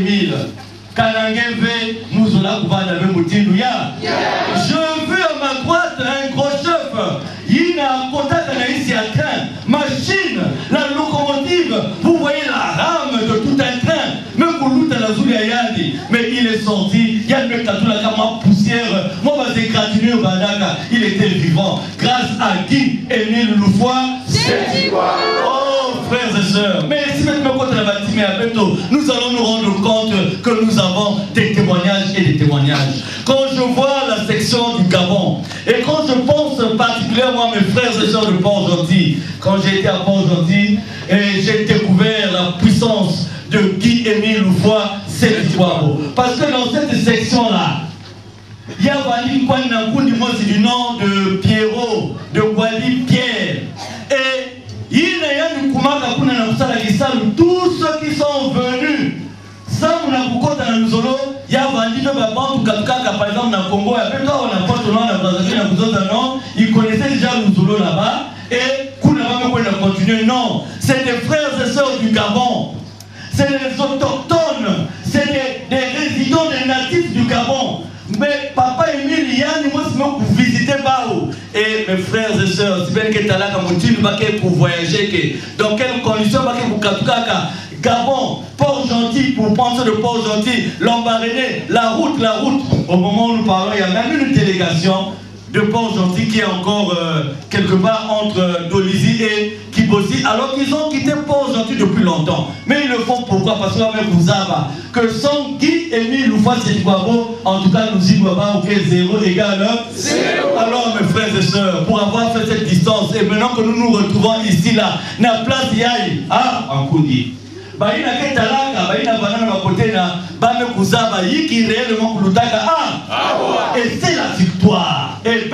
Émile. Kalangeve, nous on a couvert la même Moutinouya. Je veux à ma droite un gros chef. Il a un contact ici à train, machine, la locomotive. Vous voyez la rame de tout un train. Même pour l'outre à la Zouliayandi. Mais il est sorti. Il y a le mec qui a tout la gamme poussière. Moi, je vais gratiner au Badaka. Il était vivant. Grâce à Guy Émile Loufoy. C'est quoi? Oh, frères et sœurs. Mais si maintenant, quand on a bâti à Beto, nous allons nous rendre compte que nous avons des témoignages et des témoignages. Quand je vois la section du Gabon, et quand je pense particulièrement à mes frères et sœurs de Port-Gentil, quand j'ai été à Port-Gentil, j'ai découvert la puissance de Guy Émile Loufoy, c'est parce que dans cette section-là, il y a Wali Kwanankoun, c'est du nom de Pierrot, de Wali Pierre. Et il y a une Koumaka tous ceux qui sont venus. Ça, on a beaucoup dans le Zolo, il y a Wali de Baban, par exemple, dans le Congo, et puis quand on a pas de nom, ils connaissaient déjà le Zolo là-bas, et Kounama a continué. Non, c'est des frères et sœurs du Gabon. C'est des autochtones, c'est des résidents, des natifs du Gabon. Mais papa Émile, Yann, moi, c'est pour visiter Bao. Et mes frères et sœurs, si bien que tu as là, pour voyager, dans quelles conditions, pour Katouka, Gabon, Port-Gentil, pour penser de Port-Gentil, Lambaréné, la route. Au moment où nous parlons, il y a même une délégation de Port-Gentil qui est encore quelque part entre Dolizy et Kibosi, alors qu'ils ont quitté Port-Gentil depuis longtemps. Mais ils le font pourquoi? Parce que même vous avez que sans Guy Émile Loufoy Sédouabo, en tout cas nous y voyons que 0 égale 0. Alors mes frères et sœurs, pour avoir fait cette distance, et maintenant que nous nous retrouvons ici là, na place Yaï, en Koudi. Baïna Ketalaka, Baïna Banana Makotena, Bame Kouzaba, Yiki réellement Koulutaka, et c'est la victoire. Et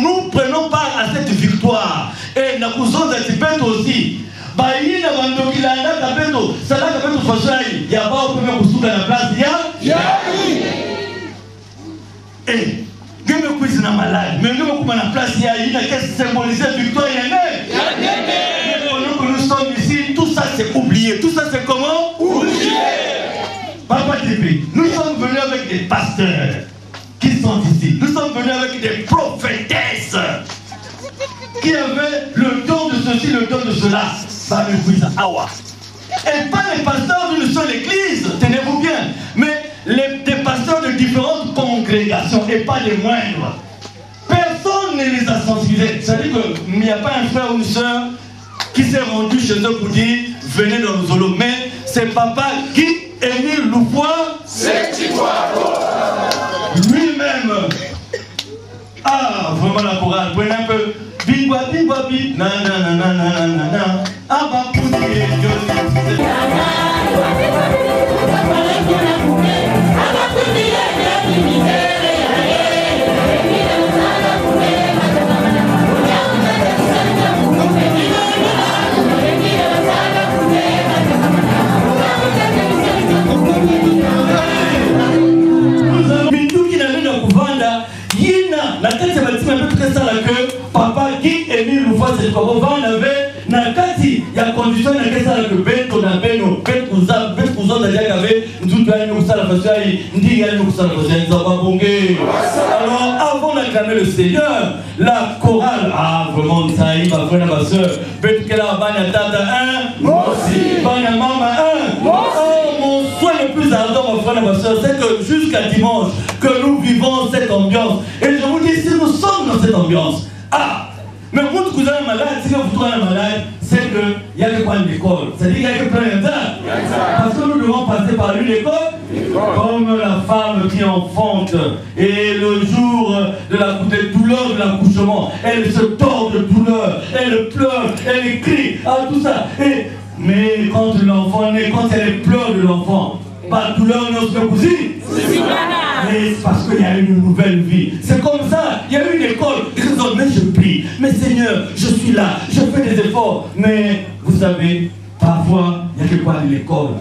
nous prenons part à cette victoire. Et Nakouzon Zatipet aussi. Baïna Bandokilana Kapeto, Sada Kapeto Foshaï, Yaba au premier Kousouka la place, Yaï. Et, Game Quiz n'a malade, mais nous sommes à la place Yaï, il a qu'est-ce que symboliser la victoire, Yaï. Mais pendant que nous sommes ici, tout ça c'est oublié. Tout ça c'est comment? Oublié. Papa TV, nous sommes venus avec des pasteurs qui sont ici. Nous sommes venus avec des prophétesses qui avaient le don de ceci, le don de cela. Et pas les pasteurs d'une seule église, tenez-vous bien, mais des pasteurs de différentes congrégations et pas les moindres. Personne ne les a sensibilisés. C'est-à-dire qu'il n'y a pas un frère ou une soeur qui s'est rendu chez eux pour dire venez dans le Zolo. Mais c'est papa Guy Émile Loufoy, c'est lui-même. Ah, vraiment la chorale. Prenez un peu. Bingwa, bingwa, bing. Na na na na na na na. Ah, bah, pour la tête est un peu très sale que papa Guy Émile Loufoy c'est quoi on avait na kati ya condition na kesa que beto na beno beto za d'ailleurs avait nous doit nous ça la façon ndi ya nous ça la façon ça va bonger. Alors avant d'acclamer le Seigneur la chorale vraiment ça y va frère ma soeur beto que la bana tata moi aussi bana maman mon souhait le plus ardent mon frère ma soeur c'est que jusqu'à dimanche que nous vivons cette ambiance et je vous dis si nous sommes dans cette ambiance mais quand vous êtes malade, si vous êtes malade, c'est qu'il y a que quoi l'école. C'est-à-dire qu'il y a que plein de temps. Parce que nous devons passer par une école, comme la femme qui enfante. Et le jour de la douleur de l'accouchement, elle se tord de douleur, elle pleure, elle crie, tout ça. Mais quand l'enfant naît, quand elle pleure de l'enfant, pas de douleur, notre cousine. Mais c'est parce qu'il y a une nouvelle vie. C'est comme ça, il y a une école. Mais je prie, mais Seigneur, je suis là, je fais des efforts. Mais vous savez, parfois, il y a quelque part de l'école.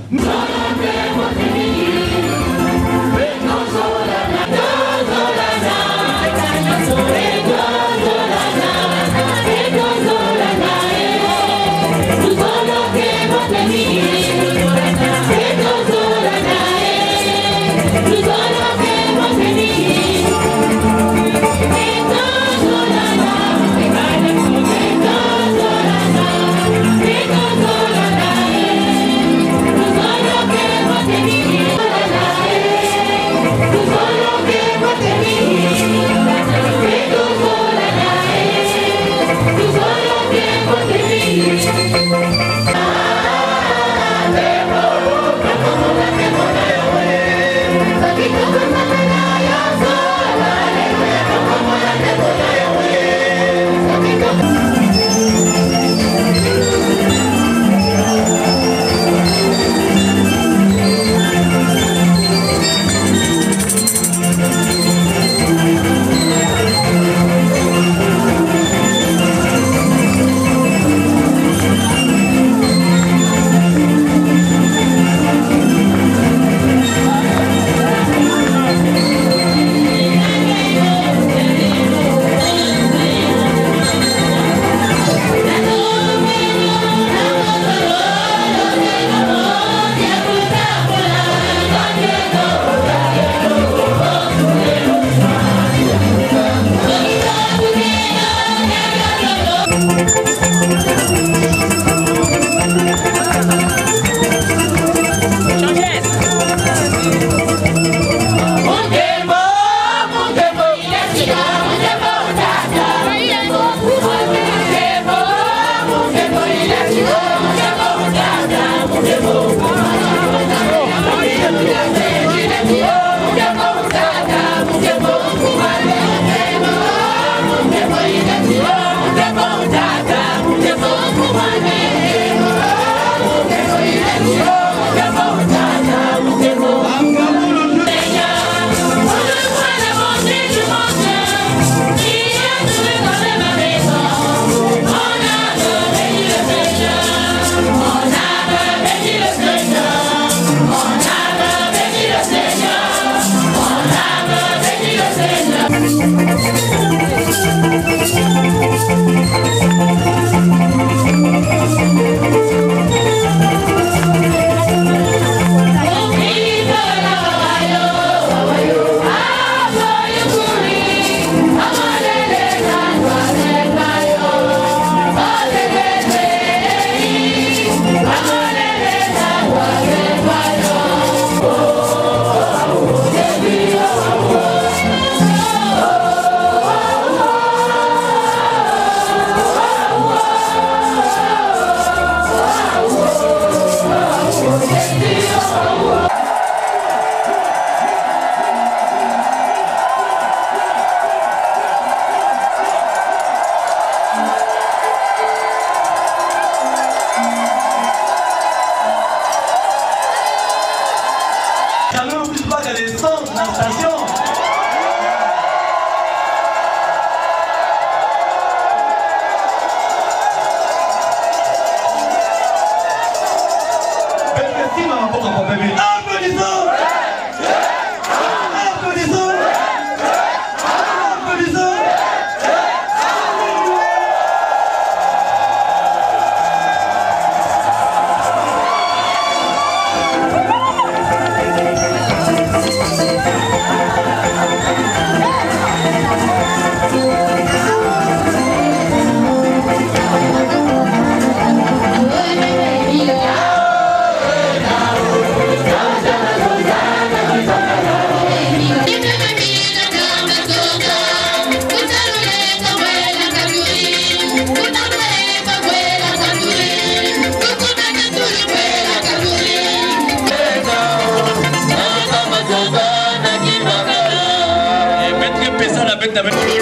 Simba mboka kwa bébé. Applaudissons. Applaudissons. Applaudissons. También